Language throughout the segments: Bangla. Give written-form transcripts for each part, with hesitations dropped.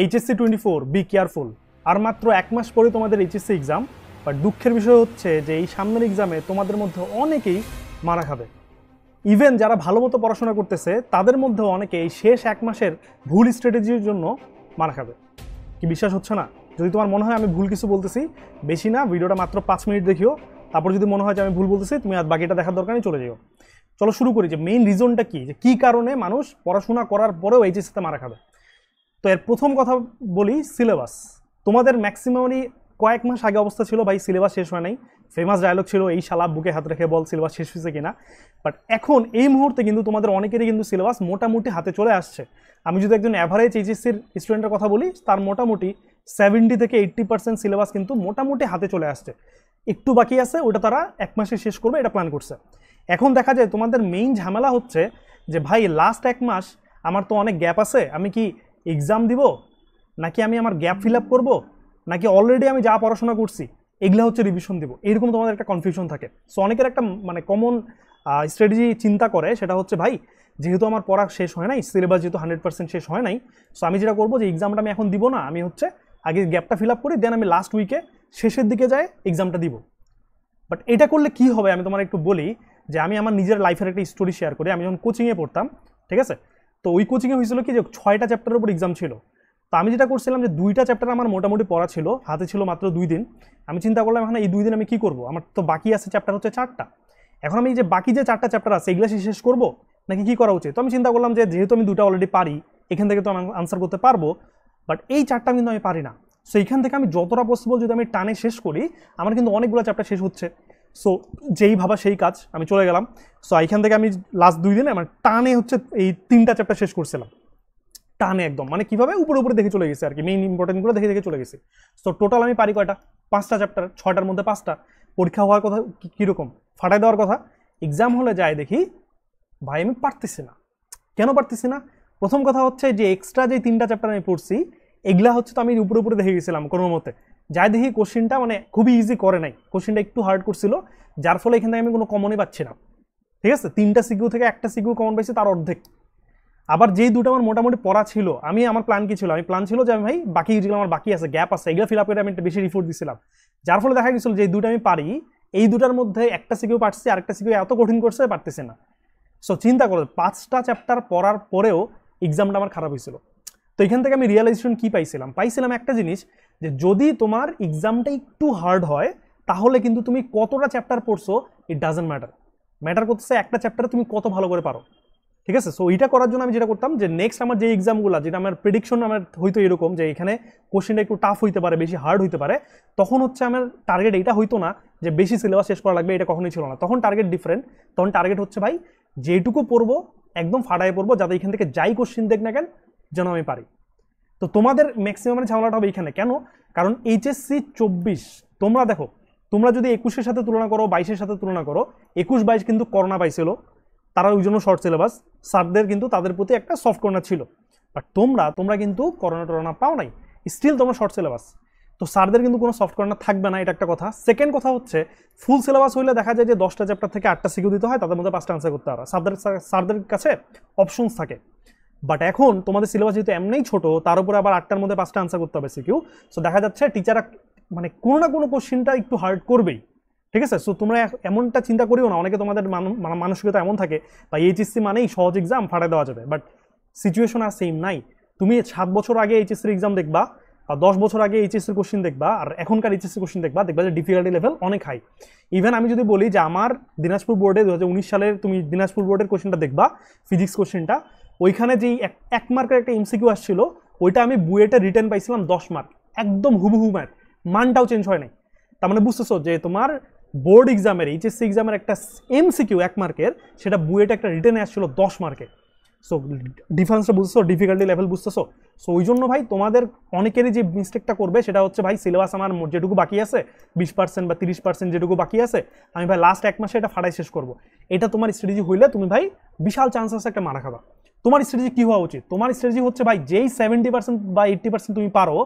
HSC24 be careful. আর মাত্র 1 মাস পরে তোমাদের HSC এক্সাম। বাট দুঃখের বিষয় হচ্ছে যে এই সামনের এক্সামে তোমাদের মধ্যে অনেকেই মারা খাবে। ইভেন যারা ভালো মতো পড়াশোনা করতেছে তাদের মধ্যে অনেকে এই শেষ 1 মাসের ভুল স্ট্র্যাটেজির জন্য মারা খাবে। কি বিশ্বাস হচ্ছে না? যদি তোমার মনে হয় আমি ভুল কিছু বলতেছি, বেশি না, ভিডিওটা মাত্র 5 মিনিট দেখিও। তারপর যদি মনে হয় যে আমি ভুল বলতেছি, তুমি আর বাকিটা দেখার দরকার নেই, চলে যাও। চলো শুরু করি যে মেইন রিজনটা কি, যে কী কারণে মানুষ পড়াশোনা করার পরেও এইচএসসিতে মারা খাবে। তো এর প্রথম কথা বলি, সিলেবাস। তোমাদের ম্যাক্সিমামই কয়েক মাস আগে অবস্থা ছিল ভাই সিলেবাস শেষ হয় নাই। ফেমাস ডায়লগ ছিল এই শালা বুকে হাত রেখে বল সিলেবাস শেষ হয়েছে কিনা। বাট এখন এই মুহূর্তে কিন্তু তোমাদের অনেকেরই কিন্তু সিলেবাস মোটামুটি হাতে চলে আসছে। আমি যদি একজন অ্যাভারেজ এইচএসসির স্টুডেন্টের কথা বলি, তার মোটামুটি 70 থেকে 80% সিলেবাস কিন্তু মোটামুটি হাতে চলে আসছে। একটু বাকি আছে, ওটা তারা 1 মাসে শেষ করবে এটা প্ল্যান করছে। এখন দেখা যায় তোমাদের মেইন ঝামেলা হচ্ছে যে ভাই লাস্ট 1 মাস আমার তো অনেক গ্যাপ আছে, আমি কি এক্সাম দিব, নাকি আমি আমার গ্যাপ ফিল আপ করবো, নাকি অলরেডি আমি যা পড়াশোনা করছি এগুলা হচ্ছে রিভিশন দিব, এরকম তোমাদের একটা কনফিউশন থাকে। সো অনেকের একটা মানে কমন স্ট্র্যাটেজি চিন্তা করে, সেটা হচ্ছে ভাই যেহেতু আমার পড়া শেষ হয় নাই, সিলেবাস যেহেতু 100% শেষ হয় নাই, সো আমি যেটা করবো যে এক্সামটা আমি এখন দিব না, আমি হচ্ছে আগে গ্যাপটা ফিল আপ করি, দেন আমি লাস্ট উইকে শেষের দিকে যাই এক্সামটা দিব। বাট এটা করলে কি হবে আমি তোমার একটু বলি, যে আমি আমার নিজের লাইফের একটা স্টোরি শেয়ার করি। আমি যখন কোচিংয়ে পড়তাম, ঠিক আছে, তো ওই কোচিংয়ে হয়েছিল কি যে 6টা চ্যাপ্টারের উপর এক্সাম ছিল। তো আমি যেটা করছিলাম যে 2টা চ্যাপ্টার আমার মোটামুটি পড়া ছিল, হাতে ছিল মাত্র 2 দিন। আমি চিন্তা করলাম এখন এই 2 দিন আমি কি করব, আমার তো বাকি আছে চ্যাপ্টার হচ্ছে 4টা। এখন আমি যে বাকি যে 4টা চ্যাপ্টার আছে এগুলো শেষ করব নাকি কি করা উচিত? তো আমি চিন্তা করলাম যে যেহেতু আমি 2টা অলরেডি পারি, এখান থেকে তো আমি আনসার করতে পারবো, বাট এই 4টা কিন্তু আমি পারি না। সো এইখান থেকে আমি যতটা পসিবল যদি আমি টানে শেষ করি, আমার কিন্তু অনেকগুলো চ্যাপ্টার শেষ হচ্ছে। সো যেই ভাবা সেই কাজ, আমি চলে গেলাম। সো এইখান থেকে আমি লাস্ট 2 দিনে আমার টানে হচ্ছে এই 3টা চ্যাপ্টার শেষ করছিলাম, টানে একদম, মানে কিভাবে উপরে উপরে দেখে চলে গেছে আর কি, মেইন ইম্পর্টেন্টগুলো দেখে দেখে চলে গেছে। সো টোটাল আমি পারি কয়টা, 5টা চ্যাপ্টার, 6টার মধ্যে 5টা। পরীক্ষা হওয়ার কথা কীরকম, ফাটাই দেওয়ার কথা। এক্সাম হলে যায় দেখি ভাই আমি পারতেছি না। কেন পারতেছি না? প্রথম কথা হচ্ছে যে এক্সট্রা যে 3টা চ্যাপ্টার আমি পড়ছি, এগুলা হচ্ছে তো আমি উপরে উপরে দেখে গেছিলাম কোনো মতে, যাই দেখি কোশ্চিনটা মানে খুবই ইজি করে নাই, কোশ্চিনটা একটু হার্ড করছিল, যার ফলে এখান থেকে আমি কোনো কমনই পাচ্ছি না। ঠিক আছে, 3টা সিকিউ থেকে 1টা সিকিউ কমন পাইছি, তার অর্ধেক। আবার যেই 2টা আমার মোটামুটি পড়া ছিল, আমার প্ল্যান কি ছিল, আমি প্ল্যান ছিল যে আমি ভাই বাকি যেগুলো আমার বাকি আছে, গ্যাপ আছে, এগুলো ফিল আপ করে আমি একটা বেশি রিপোর্ট দিছিলাম, যার ফলে দেখা গেছিল যে এই 2টা আমি পারি, এই 2টার মধ্যে 1টা সিকিউ পারছি, আরেকটা সিকিউ এত কঠিন করছে পারতেছি না। সো চিন্তা করো 5টা চ্যাপ্টার পড়ার পরেও এক্সামটা আমার খারাপ হয়েছিল। তো এখান থেকে আমি রিয়েলাইজেশন কি পাইছিলাম একটা জিনিস, যে যদি তোমার এক্সামটা একটু হার্ড হয়, তাহলে কিন্তু তুমি কতটা চ্যাপ্টার পড়ছো ইট ডাজন্ট ম্যাটার করতেছে একটা চ্যাপ্টারে তুমি কত ভালো করে পারো। ঠিক আছে, সো এইটা করার জন্য আমি যেটা করতাম যে নেক্সট আমার যে এক্সামগুলো, যেটা আমার প্রেডিকশন আমার হয়তো এরকম যে এখানে কোশ্চেনটা একটু টাফ হইতে পারে, বেশি হার্ড হইতে পারে, তখন হচ্ছে আমার টার্গেট এইটা হইতো না যে বেশি সিলেবাস শেষ করা লাগবে, এটা কখনোই ছিল না। তখন টার্গেট ডিফারেন্ট, তখন টার্গেট হচ্ছে ভাই যেটুকু পড়বো একদম ফাটায় পড়বো, যাতে এখান থেকে যাই কোশ্চেন দেখ না কেন যেন আমি পারি। তো তোমাদের ম্যাক্সিমামের ঝামেলাটা হবে এইখানে। কেন? কারণ এইচএসসি 24 তোমরা দেখো, তোমরা যদি 21-এর সাথে তুলনা করো, 22-এর সাথে তুলনা করো, 21-22 কিন্তু করোনা পাইছিল, তারা ওই জন্য শর্ট সিলেবাস, স্যারদের কিন্তু তাদের প্রতি একটা সফট কর্নার ছিল। বাট তোমরা কিন্তু করোনা পাও নাই, স্টিল তোমরা শর্ট সিলেবাস। তো স্যারদের কিন্তু কোনো সফট কর্নার থাকবে না, এটা একটা কথা। সেকেন্ড কথা হচ্ছে ফুল সিলেবাস হইলে দেখা যায় যে 10টা চ্যাপ্টার থেকে 8টা সিকিউ দিতে হয়, তাদের মধ্যে 5টা আনসার করতে হয়, স্যারদের কাছে অপশনস থাকে। বাট এখন তোমাদের সিলেবাস যেহেতু এমনিই ছোট, তার উপরে আবার 8টার মধ্যে 5টা আনসার করতে হবে সিকিউ, সো দেখা যাচ্ছে টিচাররা মানে কোনো না কোনো কোশ্চিনটা একটু হার্ড করবেই। ঠিক আছে, সো তোমরা এমনটা চিন্তা করিও না, অনেকে তোমাদের মানসিকতা এমন থাকে বা এইচএসসি মানেই সহজ এক্সাম ফাটাই দেওয়া যাবে, বাট সিচুয়েশন আর সেম নাই। তুমি 7 বছর আগে এইচএসসির এক্সাম দেখবা, বা 10 বছর আগে এইচএসসির কোশ্চিন দেখবা, আর এখনকার এইচএসসি কোশ্চিন দেখবা যে ডিফিকাল্টি লেভেল অনেক হাই। ইভেন আমি যদি বলি যে আমার দিনাজপুর বোর্ডে 2019 সালের তুমি দিনাজপুর বোর্ডের কোশ্চিনটা দেখবা, ফিজিক্স কোশ্চিনটা, ওইখানে যেই 1 মার্কের একটা এমসিকিউ আসছিল, ওইটা আমি বুয়েটে রিটেন পাইছিলাম 10 মার্ক, একদম হুবহু ম্যাথ, মানটাও চেঞ্জ হয় নাই। তার মানে বুঝতেছো যে তোমার বোর্ড এক্সামের, এইচএসসি এক্সামের একটা এমসিকিউ 1 মার্কের, সেটা বুয়েটে একটা রিটেনে আসছিল 10 মার্কে। সো ডিফারেন্সটা বুঝতেছো, ডিফিকাল্টি লেভেল বুঝতেছো। সো ওই জন্য ভাই তোমাদের অনেকেরই যে মিস্টেকটা করবে সেটা হচ্ছে ভাই সিলেবাস আমার যেটুকু বাকি আছে 20% বা 30% যেটুকু বাকি আছে, আমি ভাই লাস্ট 1 মাসে এটা ফাটাই শেষ করবো। এটা তোমার স্ট্র্যাটেজি হইলে তুমি ভাই বিশাল চান্স আছে একটা মারা খাবা। তোমার স্ট্র্যাটেজি কি হওয়া উচিত? তোমার স্ট্র্যাটেজি হচ্ছে ভাই যেই 70% বা 80% তুমি পারো,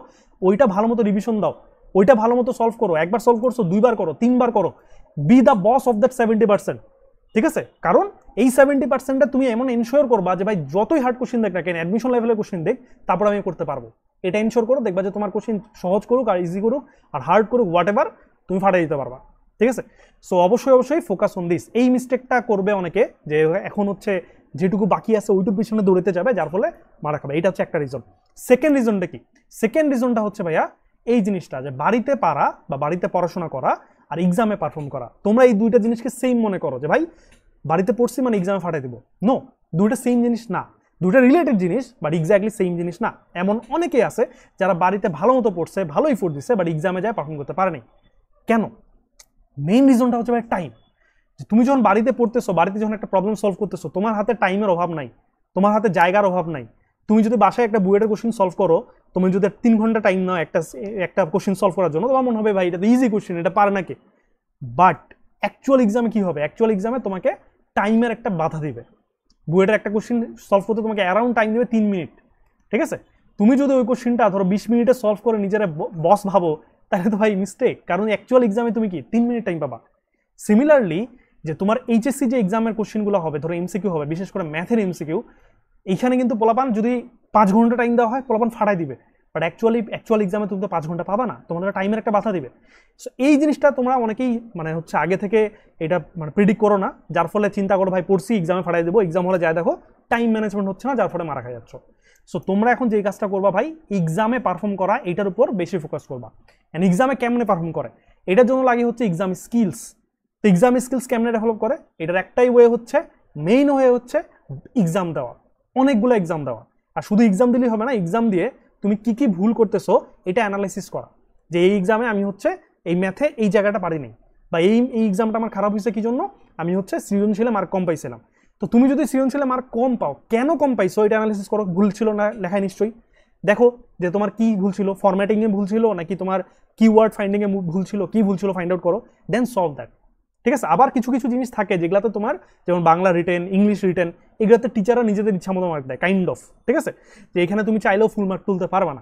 ওইটা ভালো মতো রিভিশন দাও, ওইটা ভালো মতো সলভ করো। একবার সলভ করছো, 2বার করো, 3বার করো, B the boss of that 70%। ঠিক আছে, কারণ এই 70%টা তুমি এমন এনশিওর করবা যে ভাই যতই হার্ড কোশ্চেন দেখ না কেন, অ্যাডমিশন লেভেলের কোশ্চেন দেখ, তারপর আমি করতে পারবো। এটা ইনশোর করো, দেখবা যে তোমার কোশ্চেন সহজ করুক আর ইজি করুক আর হার্ড করুক, হোয়াট এভার, তুমি ফাটাই দিতে পারবা। ঠিক আছে, সো অবশ্যই ফোকাস অন দিস। এই মিস্টেকটা করবে অনেকে, যে এখন হচ্ছে যেটুকু বাকি আছে ওইটুকু পিছনে দৌড়াতে যাবে, যার ফলে মারা খাবে। এটা হচ্ছে একটা রিজন। সেকেন্ড রিজনটা কি? সেকেন্ড রিজনটা হচ্ছে ভাইয়া এই জিনিসটা, যে বাড়িতে পারা বা বাড়িতে পড়াশোনা করা আর এক্সামে পারফর্ম করা। তোমরা এই দুইটা জিনিসকে সেম মনে করো, যে ভাই বাড়িতে পড়ছি মানে এক্সামে ফাটাই দিব। নো, দুইটা সেম জিনিস না, দুইটা রিলেটেড জিনিস, বাট এক্স্যাক্টলি সেম জিনিস না। এমন অনেকেই আছে যারা বাড়িতে ভালো মতো পড়ছে, ভালো এফোর্ট দিচ্ছে, বাট এক্সামে যায় পারফর্ম করতে পারেনি। কেন? মেইন রিজনটা হচ্ছে ভাই টাইম। তুমি যখন বাড়িতে পড়তেছো, বাড়িতে যখন একটা প্রবলেম সলভ করতেছো, তোমার হাতে টাইমের অভাব নাই, তোমার হাতে জায়গার অভাব নাই। তুমি যদি বাসায় একটা বুয়েটের কোশ্চেন সলভ করো, তুমি যদি 3 ঘন্টা টাইম নাও একটা কোশ্চেন সলভ করার জন্য, তোমার মনে হবে ভাই এটা তো ইজি কোশ্চেন, এটা পারে নাকি। বাট অ্যাকচুয়াল এক্সামে কি হবে? অ্যাকচুয়াল এক্সামে তোমাকে টাইমের একটা বাধা দিবে। বুয়েটের একটা কোশ্চেন সলভ করতে তোমাকে অ্যারাউন্ড টাইম দেবে 3 মিনিট। ঠিক আছে, তুমি যদি ওই কোশ্চেনটা ধরো 20 মিনিটে সলভ করে নিজের বস ভাবো, তাহলে তো ভাই মিস্টেক, কারণ অ্যাকচুয়াল এক্সামে তুমি কি 3 মিনিট টাইম পাবা। সিমিলারলি যে তোমার এইচএসসি যে এক্সামের কোশ্চেনগুলো হবে, ধরো এমসিকিউ হবে, বিশেষ করে ম্যাথের এমসিকিউ, এইখানে কিন্তু পোলাপান যদি 5 ঘন্টা টাইম দেওয়া হয়, পোলাপান ফাটাই দিবে। বাট অ্যাকচুয়াল এক্সামে তুমি তো 5 ঘন্টা পাবা না, তোমাদের টাইমের একটা বাধা দিবে। সো এই জিনিসটা তোমরা অনেকেই মানে হচ্ছে আগে থেকে এটা মানে প্রেডিক্ট করো না, যার ফলে চিন্তা করো ভাই পড়ছি এক্সামে ফাটাই দেবো, এক্সাম হলে যায় দেখো টাইম ম্যানেজমেন্ট হচ্ছে না, যার ফলে মারা খাই যাচ্ছ। সো তোমরা এখন যে কাজটা করবা ভাই, এক্সামে পারফর্ম করা, এটার উপর বেশি ফোকাস করবা। অ্যান্ড এক্সামে কেমনে পারফর্ম করে, এটার জন্য লাগে হচ্ছে এক্সাম স্কিলস। তো এক্সাম স্কিলস কেমনে ডেভেলপ করে? এটার একটাই ওয়ে হচ্ছে, মেইন ওয়ে হচ্ছে এক্সাম দেওয়া, অনেকগুলো এক্সাম দেওয়া। আর শুধু এক্সাম দিলেই হবে না, এক্সাম দিয়ে তুমি কি কি ভুল করতেছো এটা অ্যানালাইসিস করা, যে এই এক্সামে আমি হচ্ছে এই ম্যাথে এই জায়গাটা পারি নাই, বা এই এক্সামটা আমার খারাপ হয়েছে কি জন্য, আমি হচ্ছে সৃজনশীলে মার্ক কম পাইছিলাম। তো তুমি যদি সৃজনশীলে মার্ক কম পাও, কেন কম পাইছো এটা অ্যানালাইসিস করো। ভুল ছিল না লেখায় নিশ্চয়ই, দেখো যে তোমার কি ভুল ছিল, ফরম্যাটিংয়ে ভুল ছিল নাকি তোমার কিওয়ার্ড ফাইন্ডিংয়ে ভুল ছিল, কি ভুল ছিল ফাইন্ড আউট করো, দেন সলভ দ্যাট। ঠিক আছে, আবার কিছু কিছু জিনিস থাকে যেগুলোতে তোমার, যেমন বাংলা রিটেন, ইংলিশ রিটেন, এগুলোতে টিচাররা নিজেদের ইচ্ছা মতো মার্ক দেয়, কাইন্ড অফ। ঠিক আছে, যে এখানে তুমি চাইলেও ফুল মার্ক তুলতে পারবা না।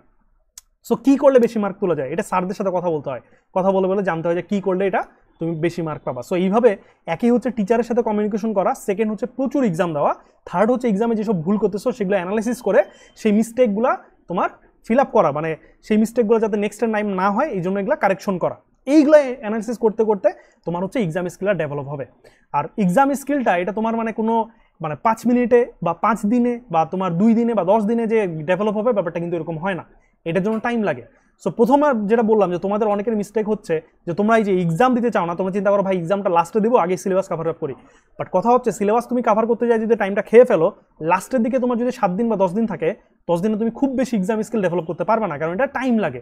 সো কি করলে বেশি মার্ক তোলা যায়, এটা স্যারদের সাথে কথা বলতে হয়, কথা বলে বলে জানতে হয় যে কি করলে এটা তুমি বেশি মার্ক পাবা। সো এইভাবে একই হচ্ছে টিচারের সাথে কমিউনিকেশন করা, সেকেন্ড হচ্ছে প্রচুর এক্সাম দেওয়া, থার্ড হচ্ছে এক্সামে যেসব ভুল করতেছো সেগুলো অ্যানালাইসিস করে সেই মিস্টেকগুলো তোমার ফিল আপ করা, মানে সেই মিস্টেকগুলো যাতে নেক্সট টাইম না হয় এই জন্য এগুলো কারেকশন করা। এইগুলো অ্যানালাইসিস করতে করতে তোমার হচ্ছে এক্সাম স্কিলটা ডেভেলপ হবে। আর এক্সাম স্কিলটা এটা তোমার মানে কোনো মানে 5 মিনিটে বা 5 দিনে বা তোমার 2 দিনে বা 10 দিনে যে ডেভেলপ হবে, ব্যাপারটা কিন্তু এরকম হয় না, এটার জন্য টাইম লাগে। সো প্রথমে যেটা বললাম যে তোমাদের অনেকের মিস্টেক হচ্ছে যে তোমরা এই যে এক্সাম দিতে চাও না, তোমরা চিন্তা করো ভাই এক্সামটা লাস্টে দেবো, আগে সিলেবাস কভার আপ করি। বাট কথা হচ্ছে সিলেবাস তুমি কভার করতে যাই যদি টাইমটা খেয়ে ফেলো, লাস্টের দিকে তোমার যদি 7 দিন বা 10 দিন থাকে, 10 দিনে তুমি খুব বেশি এক্সাম স্কিল ডেভেলপ করতে পারবে না, কারণ এটা টাইম লাগে,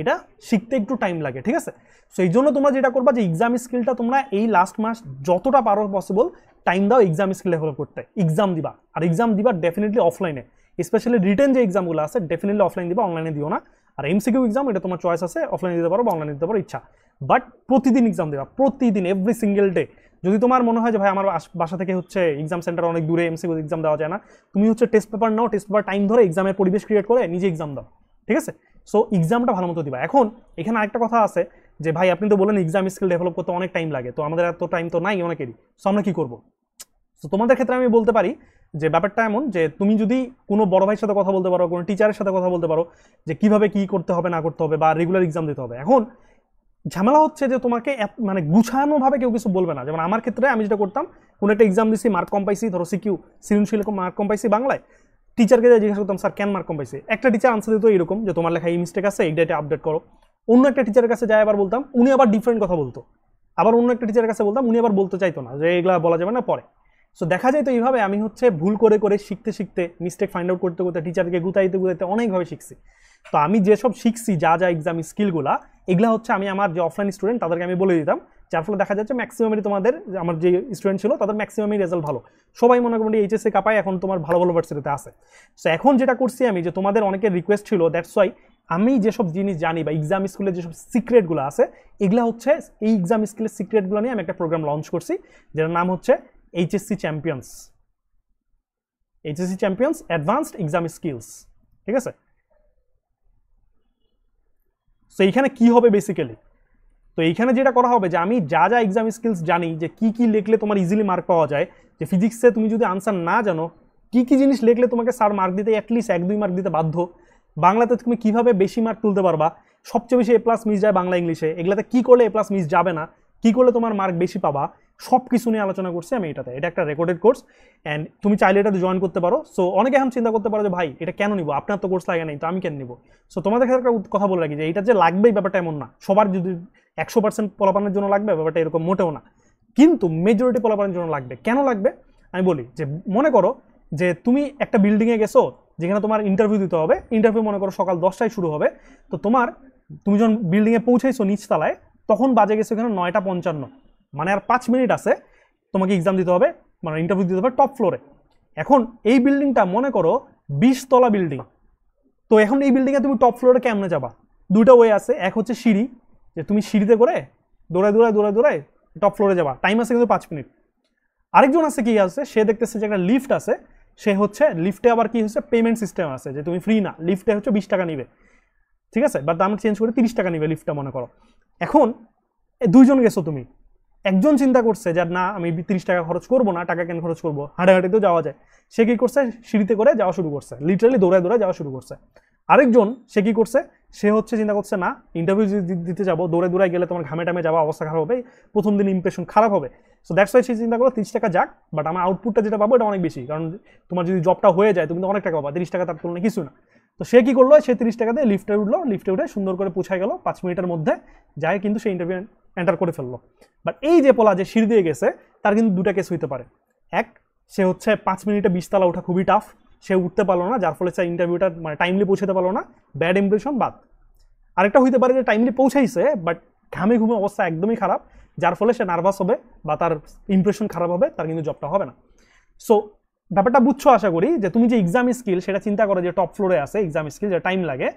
এটা শিখতে একটু টাইম লাগে। ঠিক আছে, সো এই জন্য তোমরা যেটা করবা যে এক্সাম স্কিলটা তোমরা এই লাস্ট মাস যতটা পারো পসিবল টাইম দাও এক্সাম স্কিল ডেভেলপ করতে। এক্সাম দিবা, আর এক্সাম দিবা ডেফিনেটলি অফলাইনে, স্পেশালি রিটেন যে এক্সামগুলো আছে ডেফিনেটলি অফলাইন দিবা, অনলাইনে দিও না। আর এমসিকিউ এক্সাম এটা তোমার চয়েস আছে, অফলাইনে দিতে পারো বা অনলাইনে দিতে পারো, ইচ্ছা। বাট প্রতিদিন এক্সাম দেবা, প্রতিদিন, এভরি সিঙ্গেল ডে। যদি তোমার মনে হয় যে ভাই আমার বাসা থেকে হচ্ছে এক্সাম সেন্টার অনেক দূরে, এমসিকিউ এক্সাম দেওয়া যায় না, তুমি হচ্ছে টেস্ট পেপার নাও, টেস্ট পেপার টাইম ধরে এক্সামের পরিবেশ ক্রিয়েট করে নিজে এক্সাম দাও। ঠিক আছে, সো এক্সামটা ভালো মতো দিবা। এখন এখানে আরেকটা কথা আছে যে ভাই আপনি তো বলেন এক্সাম স্কিল ডেভেলপ করতে অনেক টাইম লাগে, তো আমাদের এত টাইম তো নাই অনেকেরই, সো আমরা কি করবো? তো তোমাদের ক্ষেত্রে আমি বলতে পারি যে ব্যাপারটা এমন যে তুমি যদি কোনো বড় ভাইয়ের সাথে কথা বলতে পারো, কোনো টিচারের সাথে কথা বলতে পারো যে কিভাবে কি করতে হবে না করতে হবে, বা রেগুলার এক্সাম দিতে হবে। এখন ঝামেলা হচ্ছে যে তোমাকে মানে গুছানোভাবে কেউ কিছু বলবে না। যেমন আমার ক্ষেত্রে আমি যেটা করতাম, কোনো একটা এক্সাম দিচ্ছি, মার্ক কম পাইছি, ধরো সিকিউ সৃজনশীল মার্ক কম পাইছি বাংলায়, টিচারকে জিজ্ঞাসা করতাম স্যার কেন মার্ক কম পাইছি, একটা টিচার আনসার দিত এরকম যে তোমার লেখা এই মিস্টেক আছে, এই ডেটে আপডেট করো। অন্য একটা টিচারের কাছে যাই আবার বলতাম, উনি আবার ডিফারেন্ট কথা বলতো। আবার অন্য একটা টিচারের কাছে বলতাম, উনি আবার বলতে চাইতো না, যে এগুলা বলা যাবে না পরে। সো দেখা যায় তো এইভাবে আমি হচ্ছে ভুল করে করে শিখতে শিখতে, মিস্টেক ফাইন্ড আউট করতে করতে, টিচারকে গুতাইতে গুতাইতে অনেকভাবে শিখছি। তো আমি যেসব শিখছি যা যা এক্সাম স্কিলগুলা, এগুলা হচ্ছে আমি আমার যে অফলাইন স্টুডেন্ট তাদেরকে আমি বলে দিতাম, যার ফলে দেখা যাচ্ছে ম্যাক্সিমামই তোমাদের, আমার যে স্টুডেন্ট ছিল তাদের ম্যাক্সিমামই রেজাল্ট ভালো, সবাই মনে করি এইচএসসি কাপায় এখন তোমার ভালো ভালো ভার্সিটিতে আছে। সো এখন যেটা করছি আমি, যে তোমাদের অনেকের রিকোয়েস্ট ছিল, দ্যাটস ওয়াই আমি যেসব জিনিস জানি বা এক্সাম স্কুলের যেসব সিক্রেটগুলো আছে, এগুলা হচ্ছে এই এক্সাম স্কুলের সিক্রেটগুলো নিয়ে আমি একটা প্রোগ্রাম লঞ্চ করছি, যেটার নাম হচ্ছে HSC champions, HSC champions advanced exam skills. ঠিক আছে, সো এইখানে কি হবে বেসিক্যালি, তো এইখানে যেটা করা হবে যে আমি যা যা এক্সাম স্কিলস জানি, যে কি কি লিখলে তোমার ইজিলি মার্ক পাওয়া যায়, যে ফিজিক্সে তুমি যদি আনসার না জানো কি কি জিনিস লিখলে তোমাকে স্যার মার্ক দিতে অ্যাটলিস্ট 1-2 মার্ক দিতে বাধ্য, বাংলাতে তুমি কিভাবে বেশি মার্ক তুলতে পারবা, সবচেয়ে বেশি এ প্লাস মিস যায় বাংলা ইংলিশে, এগুলাতে কি করলে এ প্লাস মিস যাবে না, কি করলে তোমার মার্ক বেশি পাবা, সব কিছু নিয়ে আলোচনা করছি আমি এটাতে। এটা একটা রেকর্ডেড কোর্স অ্যান্ড তুমি চাইলে এটাতে জয়েন করতে পারো। সো অনেকে এখন চিন্তা করতে পারো যে ভাই এটা কেন নিবো, আপনার তো কোর্স লাগে নাই, তো আমি কেন নিবো। সো তোমাদের ক্ষেত্রে একটা কথা বলে রাখি যে এটা যে লাগবেই ব্যাপারটা এমন না, সবার যদি 100% পোলাপানের জন্য লাগবে ব্যাপারটা এরকম মোটেও না, কিন্তু মেজরিটি পোলাপানের জন্য লাগবে। কেন লাগবে আমি বলি, যে মনে করো যে তুমি একটা বিল্ডিংয়ে গেছো যেখানে তোমার ইন্টারভিউ দিতে হবে, ইন্টারভিউ মনে করো সকাল 10টায় শুরু হবে, তো তুমি যখন বিল্ডিংয়ে পৌঁছাইছো নিচতলায় তখন বাজে গেছে এখানে 9:55, মানে আর 5 মিনিট আছে তোমাকে এক্সাম দিতে হবে, মানে ইন্টারভিউ দিতে হবে টপ ফ্লোরে। এখন এই বিল্ডিংটা মনে করো 20 তলা বিল্ডিং, তো এখন এই বিল্ডিংয়ে তুমি টপ ফ্লোরে কেমনে যাবা? দুইটা ওয়ে আছে, এক হচ্ছে সিঁড়ি, যে তুমি সিঁড়িতে করে দৌড়ায় টপ ফ্লোরে যাবা, টাইম আছে কিন্তু 5 মিনিট। আরেকজন আছে কি আছে, সে দেখতেছে যে একটা লিফট আছে, সে হচ্ছে লিফটে আবার কি হচ্ছে পেমেন্ট সিস্টেম আছে, যে তুমি ফ্রি না, লিফটে হচ্ছে 20 টাকা নিবে, ঠিক আছে, বাট দাম চেঞ্জ করে 30 টাকা নিবে লিফটটা মনে করো। এখন দুইজন গেছো তুমি, একজন চিন্তা করছে যে না আমি 30 টাকা খরচ করবো না, টাকা কেন খরচ করবো, হাঁটাহাঁটিতেও যাওয়া যায়, সে কি করছে সিঁড়িতে করে যাওয়া শুরু করছে, লিটারালি দৌড়ায় যাওয়া শুরু করছে। আরেকজন সে কি করছে, সে হচ্ছে চিন্তা করছে না ইন্টারভিউ দিতে যাবো, দৌড়ায় গেলে তোমার ঘামে টামে যাওয়া অবস্থা খারাপ হবে, প্রথম দিন ইমপ্রেশন খারাপ হবে। সো দ্যাটস ওয়াই সে চিন্তা করো 30 টাকা যাক, বাট আমার আউটপুটটা যেটা পাবো এটা অনেক বেশি, কারণ তোমার যদি জবটা হয়ে যায় তুমি তো অনেক টাকা পাবা, 30 টাকা তার তুলনায় কিছু না। তো সে কি করলো, সে 30 টাকা দিয়ে লিফটে উঠলো, লিফটে উঠে সুন্দর করে পৌঁছায় গেল 5 মিনিটের মধ্যে, যায় কিন্তু সে ইন্টারভিউ এন্টার করে ফেললো। বাট এই যে পোলা যে সিঁড়ি দিয়ে গেছে, তার কিন্তু দুটা কেস হইতে পারে। এক, সে হচ্ছে 5 মিনিটে 20 তলা ওঠা খুবই টাফ, সে উঠতে পারলো না, যার ফলে সে ইন্টারভিউটা মানে টাইমলি পৌঁছাতে পারলো না, ব্যাড ইমপ্রেশন বাদ। আরেকটা হইতে পারে যে টাইমলি পৌঁছাইছে বাট ঘামে ঘুমে অবস্থা একদমই খারাপ, যার ফলে সে নার্ভাস হবে বা তার ইমপ্রেশন খারাপ হবে, তার কিন্তু জবটা হবে না। সো ব্যাপারটা বুঝছো আশা করি, যে তুমি যে এক্সাম স্কিল সেটা চিন্তা করো যে টপ ফ্লোরে আছে এক্সাম স্কিল, যে টাইম লাগে।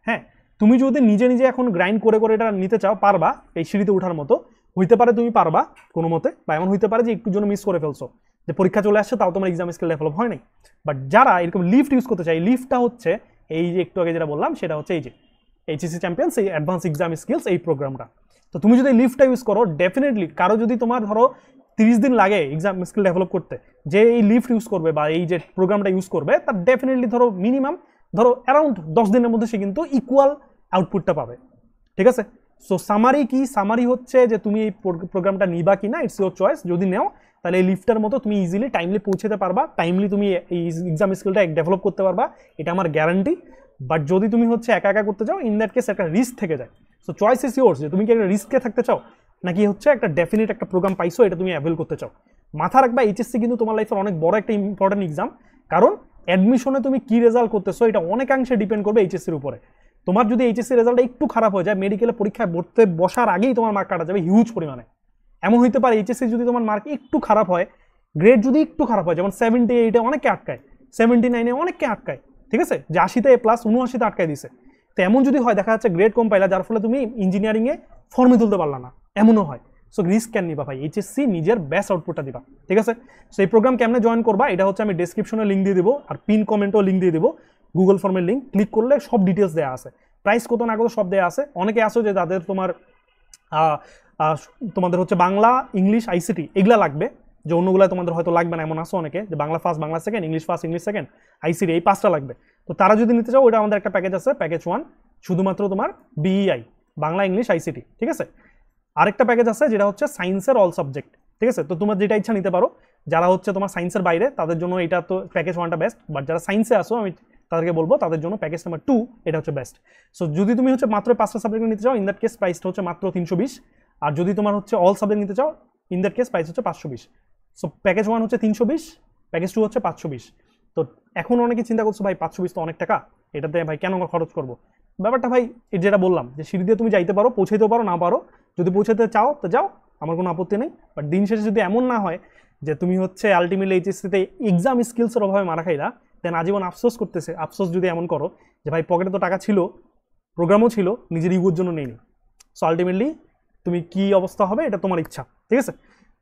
হ্যাঁ, তুমি যদি নিজে নিজে এখন গ্রাইন্ড করে এটা নিতে চাও, পারবা, এই সিঁড়িতে ওঠার মতো হইতে পারে তুমি পারবা কোনো মতে, বা এমন হইতে পারে যে একটু জন্য মিস করে ফেলছো, যে পরীক্ষা চলে আসছে তাও তোমার এক্সাম স্কিল ডেভেলপ হয় নাই। বাট যারা এরকম লিফট ইউজ করতে চাই, লিফটটা হচ্ছে এই যে একটু আগে যেটা বললাম, সেটা হচ্ছে এই যে এইচএসসি চ্যাম্পিয়ন্স, এই অ্যাডভান্স এক্সাম স্কিলস এই প্রোগ্রামটা। তো তুমি যদি লিফটটা ইউজ করো, ডেফিনেটলি কারো যদি তোমার ধরো 30 দিন লাগে এক্সাম স্কিল ডেভেলপ করতে, যে এই লিফট ইউজ করবে বা এই যে প্রোগ্রামটা ইউজ করবে, তার ডেফিনেটলি ধরো মিনিমাম ধরো অ্যারাউন্ড 10 দিনের মধ্যে সে কিন্তু ইকুয়াল আউটপুটটা পাবে, ঠিক আছে। সো সামারি কি, সামারি হচ্ছে যে তুমি এই প্রোগ্রামটা নিবা কি না, ইটস ইউর চয়েস। যদি নেও তাহলে এই লিফটার মতো তুমি ইজিলি টাইমলি পৌঁছাতে পারবা, টাইমলি তুমি এই এক্সাম স্কিলটা ডেভেলপ করতে পারবা, এটা আমার গ্যারান্টি। বাট যদি তুমি হচ্ছে একা একা করতে চাও, ইন দ্যাট কেস একটা রিস্ক থেকে যায়। সো চয়েস ইজ ইয়োর্স, যে তুমি কি একটা রিস্কে থাকতে চাও, নাকি হচ্ছে একটা ডেফিনিট একটা প্রোগ্রাম পাইছো এটা তুমি অ্যাভেল করতে চাও। মাথা রাখবা এইচএসসি কিন্তু তোমার লাইফের অনেক বড় একটা ইম্পর্টেন্ট এক্সাম, কারণ অ্যাডমিশনে তুমি কি রেজাল্ট করতেছো এটা অনেকাংশে ডিপেন্ড করবে এইচএসসির উপরে। তোমার যদি এইচএসসি রেজাল্টটা একটু খারাপ হয়ে যায়, মেডিকেলে পরীক্ষায় বসার আগেই তোমার মার্ক কাটা যাবে হিউজ পরিমাণে। এমন হইতে পারে এইচএসসি যদি তোমার মার্ক একটু খারাপ হয়, গ্রেড যদি একটু খারাপ হয়, যেমন 78-এ অনেককে আটকায়, 79-এ অনেককে আটকায়, ঠিক আছে, যে 80-তে A+, 79-তে আটকায় দিছে। তো এমন যদি হয়, দেখা যাচ্ছে গ্রেড কম পাইলা, যার ফলে তুমি ইঞ্জিনিয়ারিংয়ে ফর্মে তুলতে পারলা না, এমনও হয়। সো রিস্ক কেন নিবা ভাই, এইচএসসি নিজের বেস্ট আউটপুটটা দিবা, ঠিক আছে। সো এই প্রোগ্রাম কেমনে জয়েন করবা, এটা হচ্ছে আমি ডেসক্রিপশনে লিঙ্ক দিয়ে দেবো, আর পিন কমেন্টও লিঙ্ক দিয়ে দেবো, গুগল ফর্মের লিঙ্ক, ক্লিক করলে সব ডিটেলস দেওয়া আছে, প্রাইস কত না কত সব দেওয়া আছে। অনেকে আসো যে তাদের তোমাদের হচ্ছে বাংলা, ইংলিশ, আইসিটি এগুলা লাগবে, যে অন্যগুলো তোমাদের হয়তো লাগবে না, এমন আসো অনেকে যে Bangla first, Bangla second, English first, English second, ICT এই 5টা লাগবে। তো তারা যদি নিতে চাও, ওটা আমাদের একটা প্যাকেজ আছে, প্যাকেজ 1, শুধুমাত্র তোমার বিইআই, বাংলা, ইংলিশ, আইসিটি, ঠিক আছে। আরেকটা প্যাকেজ আছে যেটা হচ্ছে সায়েন্সের অল সাবজেক্ট, ঠিক আছে। তো তোমার যেটা ইচ্ছা নিতে পারো, যারা হচ্ছে তোমার সায়েন্সের বাইরে তাদের জন্য এটা তো প্যাকেজ 1টা বেস্ট, বাট যারা সায়েন্সে আসো আমি তাদেরকে বলবো তাদের জন্য প্যাকেজ নাম্বার 2 এটা হচ্ছে বেস্ট। সো যদি তুমি হচ্ছে মাত্র 5টা সাবজেক্ট নিতে চাও, ইন দ্যাট কেস প্রাইসটা হচ্ছে মাত্র 320, আর যদি তোমার হচ্ছে অল সাবজেক্ট নিতে চাও, ইন দ্যাট কেস প্রাইস হচ্ছে 520। সো প্যাকেজ 1 হচ্ছে 320, প্যাকেজ 2 হচ্ছে 520। তো এখন অনেকে চিন্তা করছো ভাই 520 তো অনেক টাকা, এটাতে ভাই কেন খরচ করবো। ব্যাপারটা ভাই যেটা বললাম, যে সিঁড়ি দিয়ে তুমি যাইতে পারো, পৌঁছাইতেও পারো, না পারো, যদি পৌঁছাতে চাও তো যাও, আমার কোনো আপত্তি নেই। বাট দিন শেষে যদি এমন না হয় যে তুমি হচ্ছে আলটিমেটলি এইচএসসিতে এক্সাম স্কিলসের অভাবে মারা খাইলা, দেন আজীবন আফসোস করতেছে। আফসোস যদি এমন করো যে ভাই পকেটে তো টাকা ছিল, প্রোগ্রামও ছিল, নিজের ইগোর জন্য নেইনি, সো আলটিমেটলি তুমি কি অবস্থা হবে এটা তোমার ইচ্ছা, ঠিক আছে।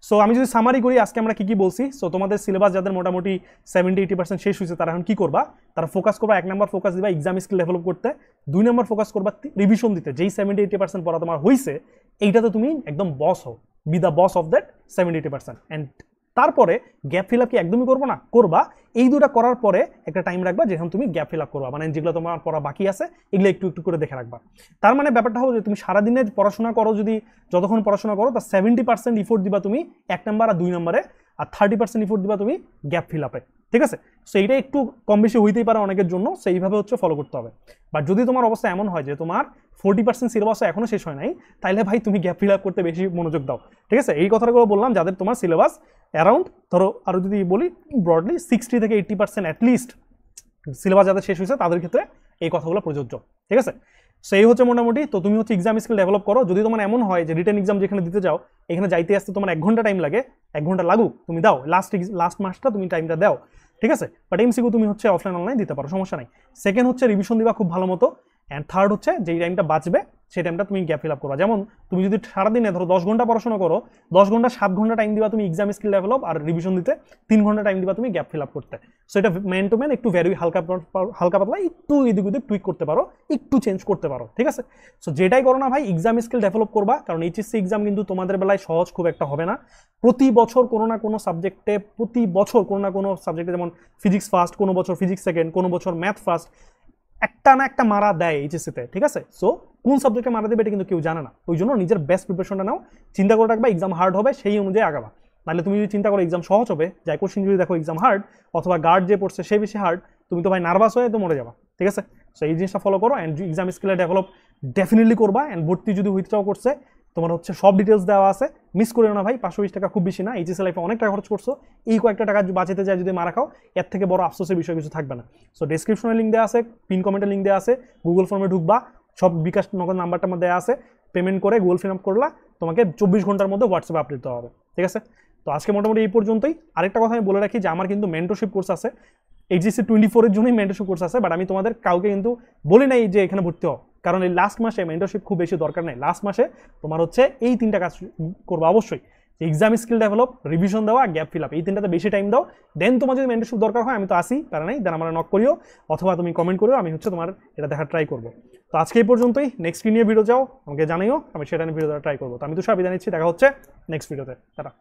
সো আমি যদি সামারি করি আজকে আমরা কি বলছি। সো তোমাদের সিলেবাস যাদের মোটামুটি 70-80% শেষ হয়েছে, তারা এখন কি করবা, তারা ফোকাস করবা, 1 নম্বর ফোকাস দিবা এক্সাম স্কিল ডেভেলপ করতে, 2 নম্বর ফোকাস করবা রিভিশন দিতে, যেই 70-80% পড়া তোমার হয়েছে এইটাতে তুমি একদম বস হও, B the boss of that 70-80%, and তারপরে গ্যাপ ফিল আপ কি একদমই করবো না, করবা। এই দুটা করার পরে একটা টাইম রাখবা যেখানে তুমি গ্যাপ ফিল আপ করবা, মানে যেগুলো তোমার পড়া বাকি আছে এগুলো একটু একটু করে দেখে রাখবা। তার মানে ব্যাপারটা হবে যে তুমি সারাদিনে পড়াশোনা করো, যদি যতক্ষণ পড়াশোনা করো তার 70% ইফোর্ট দিবা তুমি 1 নাম্বার আর 2 নাম্বারে, আর 30% ইফোর্ট দিবা তুমি গ্যাপ ফিল আপে, ঠিক আছে? সো এইটা একটু কম বেশি হইতেই পারে অনেকের জন্য, সেইভাবে হচ্ছে ফলো করতে হবে। বাট যদি তোমার অবস্থা এমন হয় যে তোমার 40% সিলেবাস এখনো শেষ হয় নাই, তাহলে ভাই তুমি গ্যাপ ফিল আপ করতে বেশি মনোযোগ দাও, ঠিক আছে? এই কথাগুলো বললাম যাদের তোমার সিলেবাস অ্যারাউন্ড, ধরো আরও যদি বলি ব্রডলি 60 থেকে 80% অ্যাটলিস্ট সিলেবাস যাদের শেষ হয়েছে তাদের ক্ষেত্রে এই কথাগুলো প্রযোজ্য, ঠিক আছে? সেই হচ্ছে মোটামুটি। তো তুমি হচ্ছে এক্সাম স্কিল ডেভেলপ করো। যদি তোমার এমন হয় যে রিটেন এক্সাম যেখানে দিতে যাও এখানে যাইতে আসতে তোমার 1 ঘন্টা টাইম লাগে, 1 ঘন্টা লাগুক, তুমি দাও, লাস্ট মাসটা তুমি টাইমটা দাও, ঠিক আছে? বাট এমসিকিউ তুমি হচ্ছে অফলাইন অনলাইন দিতে পারো, সমস্যা নাই। সেকেন্ড হচ্ছে রিভিশন দিবা খুব ভালো মতো। অ্যান্ড থার্ড হচ্ছে যেই টাইমটা বাঁচবে সেই টাইমটা তুমি গ্যাপ ফিল আপ করবা। যেমন তুমি যদি সারাদিনে ধরো 10 ঘন্টা পড়াশোনা করো, 10 ঘন্টা 7 ঘন্টা টাইম দিবা তুমি এক্সাম স্কিল ডেভেলপ আর রিভিশন দিতে, 3 ঘন্টা টাইম দিবা তুমি গ্যাপ ফিল আপ করতে। সো এটা ম্যান টু ম্যান একটু ভ্যারি হালকা পাতলা একটু এদিক ওদিক টুইক করতে পারো, একটু চেঞ্জ করতে পারো, ঠিক আছে? সো যেটাই করো না ভাই এক্সাম স্কিল ডেভেলপ করবা, কারণ এইচএসসি এক্সাম কিন্তু তোমাদের বেলায় সহজ খুব একটা হবে না। প্রতি বছর কোনো না কোনো সাবজেক্টে, যেমন ফিজিক্স ফার্স্ট, কোনো বছর ফিজিক্স সেকেন্ড, কোনো বছর ম্যাথ ফার্স্ট, একটা না একটা মারা দেয় এইচএসসিতে, ঠিক আছে? সো কোন সাবজেক্টে মারা দেবে এটা কিন্তু কেউ জানে না, ওই জন্য নিজের বেস্ট প্রিপারেশনটা নাও, চিন্তা করে রাখবা এক্সাম হার্ড হবে সেই অনুযায়ী আগাবা। নাহলে তুমি যদি চিন্তা করো এক্সাম সহজ হবে, যাই কোশ্চিন যদি দেখো এক্সাম হার্ড, অথবা গার্ড যে পড়ছে সে বেশি হার্ড, তুমি তো ভাই নার্ভাস হয়ে তো মরে যাবা, ঠিক আছে? সো এই জিনিসটা ফলো করো। অ্যান্ড এক্সাম স্কিলে ডেভেলপ ডেফিনেটলি করবা। অ্যান্ড ভর্তি যদি হইতে চাও করছে, তোমার হচ্ছে সব ডিটেলস দেওয়া আছে, মিস করে না ভাই। 520 টাকা খুব বেশি না, এইচএসসি লাইফে অনেক টাকা খরচ করছো, এই কয়েকটা টাকা বাঁচাতে যায় যদি মারা খাও, এর থেকে বড় আফসোসের বিষয় কিছু থাকবে না। সো ডেসক্রিপশনে লিঙ্ক দেওয়া আছে, পিন কমেন্টে লিঙ্ক দেওয়া আছে, গুগল ফর্মে ঢুকবা, সব বিকাশ নগদ নাম্বারটা আমার দেওয়া আছে, পেমেন্ট করে গুগল ফিল আপ করলা, তোমাকে 24 ঘন্টার মধ্যে হোয়াটসঅ্যাপে আপডেট দেওয়া হবে, ঠিক আছে? তো আজকে মোটামুটি এই পর্যন্তই। আরেকটা কথা আমি বলে রাখি যে আমার কিন্তু মেন্টরশিপ কোর্স আছে, এইচএসসি 24-এর জন্যই মেন্টরশিপ কোর্স আছে, বাট আমি তোমাদের কাউকে কিন্তু বলি নাই যে এখানে ভর্তি হও, কারণ এই লাস্ট মাসে মেন্টরশিপ খুব বেশি দরকার নেই। লাস্ট মাসে তোমার হচ্ছে এই 3টা কাজ করবো অবশ্যই, এক্সাম স্কিল ডেভেলপ, রিভিশন দেওয়া, গ্যাপ ফিল আপ, এই 3টাতে বেশি টাইম দাও। দেন তোমার যদি মেন্টরশিপ দরকার হয় আমি তো আসি, তারা নেই, দেন আমার নক করিও, অথবা তুমি কমেন্ট করিও, আমি হচ্ছে তোমার এটা দেখার ট্রাই করবো। তো আজকে এই পর্যন্তই। নেক্সট কি নিয়ে ভিডিও চাও আমাকে জানাইও, আমি সেটা নিয়ে ভিডিও ট্রাই করবো। তো আমি তো সব বিদায় নিচ্ছি, দেখা হচ্ছে নেক্সট ভিডিওতে, তারা।